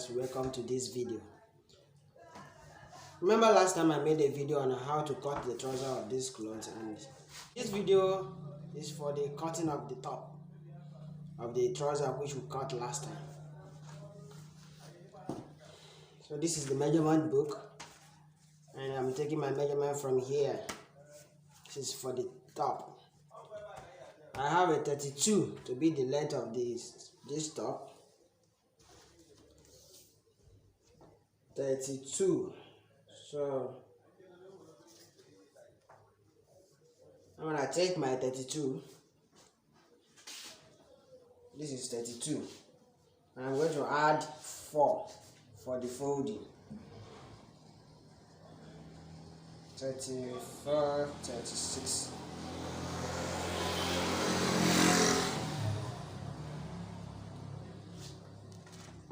viewers, welcome to this video. Remember last time I made a video on how to cut the trouser of this cloth, and this video is for the cutting of the top of the trouser which we cut last time. So this is the measurement book, and I'm taking my measurement from here. This is for the top. I have a 32 to be the length of this top. 32. So I'm gonna take my 32. This is 32, and I'm going to add 4 for the folding. 34, 36.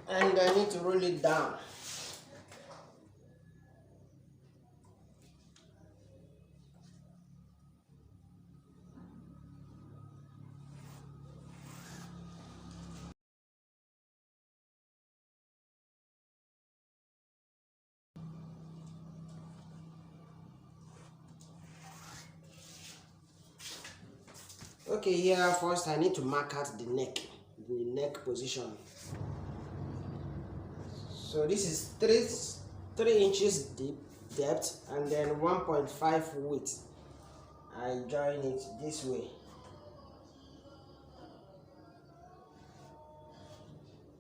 And I need to roll it down. Okay, here first I need to mark out the neck position. So this is 3 inches deep depth and then 1.5 width. I join it this way.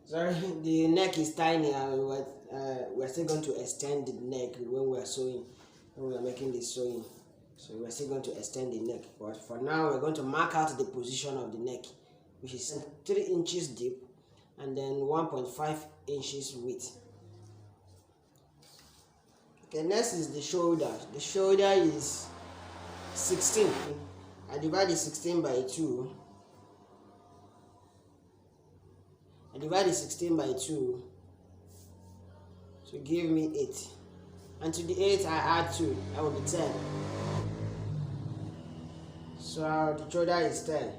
Sorry, the neck is tiny, and we're still going to extend the neck when we are sewing, when we are making the sewing. So we're still going to extend the neck, but for now we're going to mark out the position of the neck, which is 3 inches deep and then 1.5 inches width. Okay, next is the shoulder. The shoulder is 16. I divide the 16 by 2. I divide the 16 by 2 to give me 8. And to the 8 I add 2, that will be 10. So the shoulder is 10.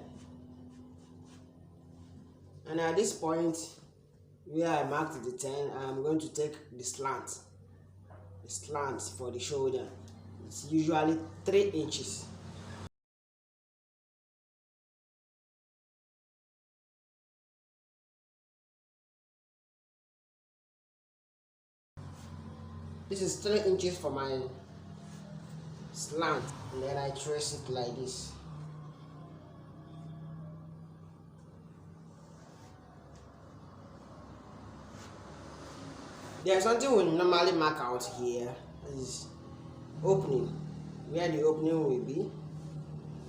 And at this point where I marked the 10, I'm going to take the slant. The slant for the shoulder. It's usually 3 inches. This is 3 inches for my slant, and then I trace it like this. There's something we normally mark out here. This is opening, where the opening will be,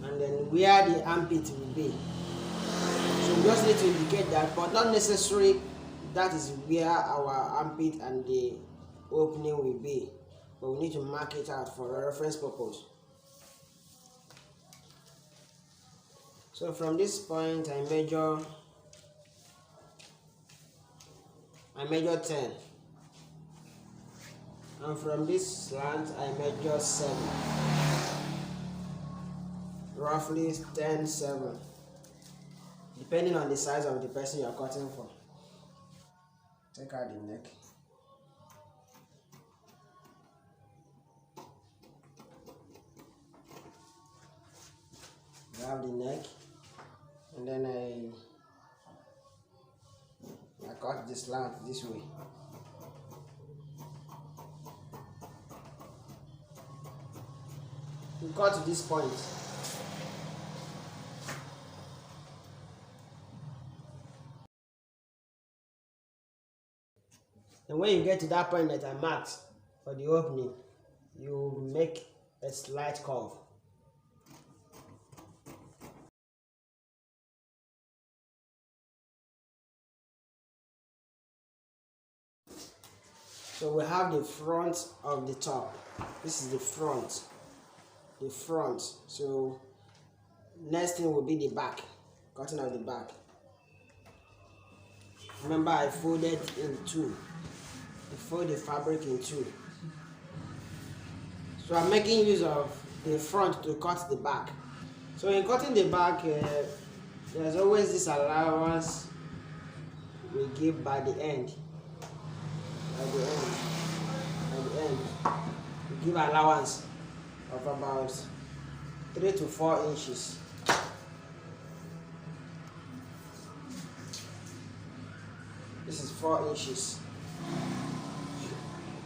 and then where the armpit will be. So we just need to indicate that, but not necessarily that is where our armpit and the opening will be, but we need to mark it out for a reference purpose. So from this point I measure 10, and from this slant I measure 7, roughly 10, 7, depending on the size of the person you are cutting for. Take out the neck. Grab the neck, and then I cut the slant this way. We cut to this point. And when you get to that point that I marked for the opening, you make a slight curve. So we have the front of the top. This is the front. The front. So next thing will be the back. Cutting of the back. Remember, I folded in 2. I fold the fabric in 2. So I'm making use of the front to cut the back. So in cutting the back, there's always this allowance we give by the end. At the end, we give allowance of about 3 to 4 inches. This is 4 inches.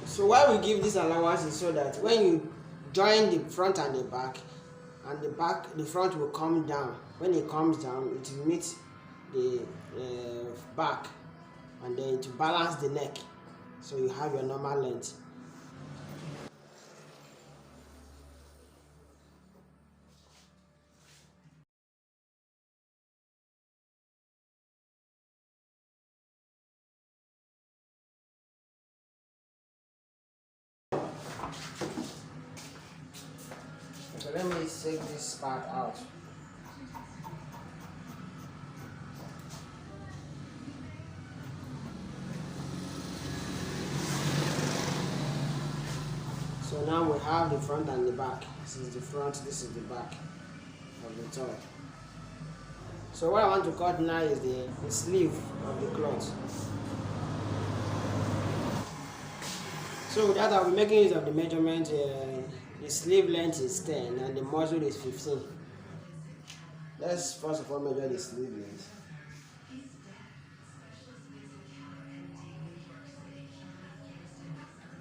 So why we give this allowance is so that when you join the front and the back, the front will come down. When it comes down, it will meet the back, and then it will balance the neck, so you have your normal length. So let me take this part out. So now we have the front and the back. This is the front, this is the back of the toy. So what I want to cut now is the sleeve of the cloth. So with that, I'll be making use of the measurement. The sleeve length is 10 and the muzzle is 15. Let's first of all measure the sleeve length.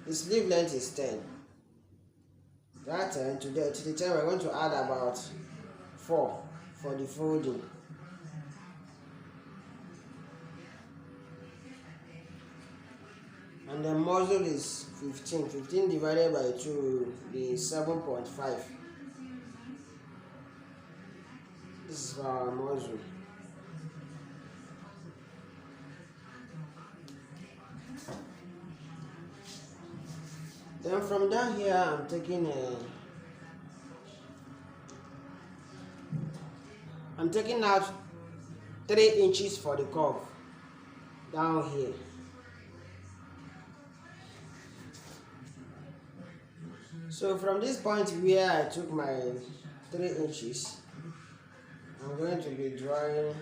The sleeve length is 10. That to the 10 we're going to add about 4 for the folding. And the muzzle is 15. 15 divided by 2 is 7.5. This is our muzzle. Then from down here, I'm taking out 3 inches for the curve down here. So from this point where I took my 3 inches, I'm going to be drawing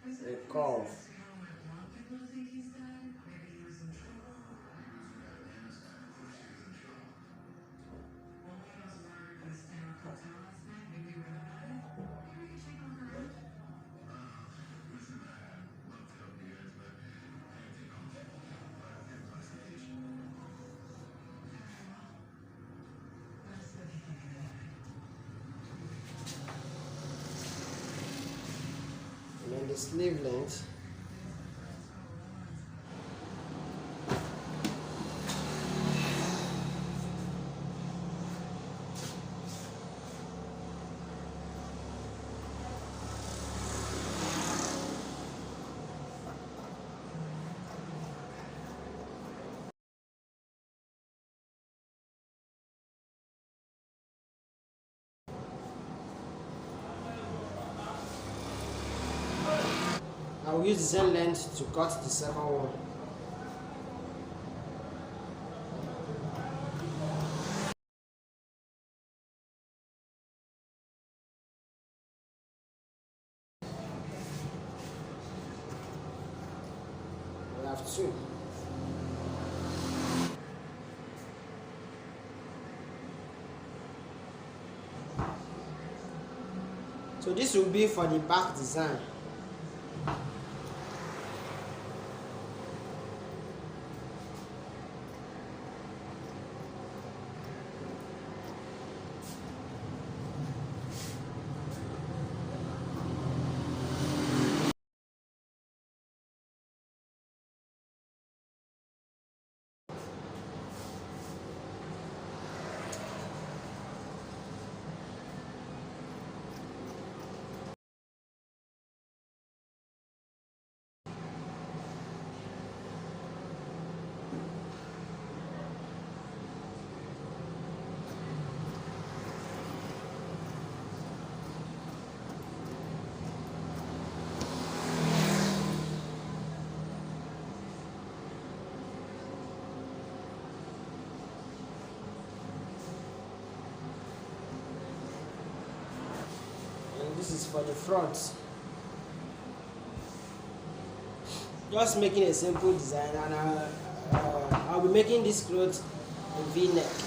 a curve. And the sleeve length, I will use the same length to cut the second one. We have 2. So this will be for the back design. This is for the front. Just making a simple design, and I'll be making this cloth a V-neck.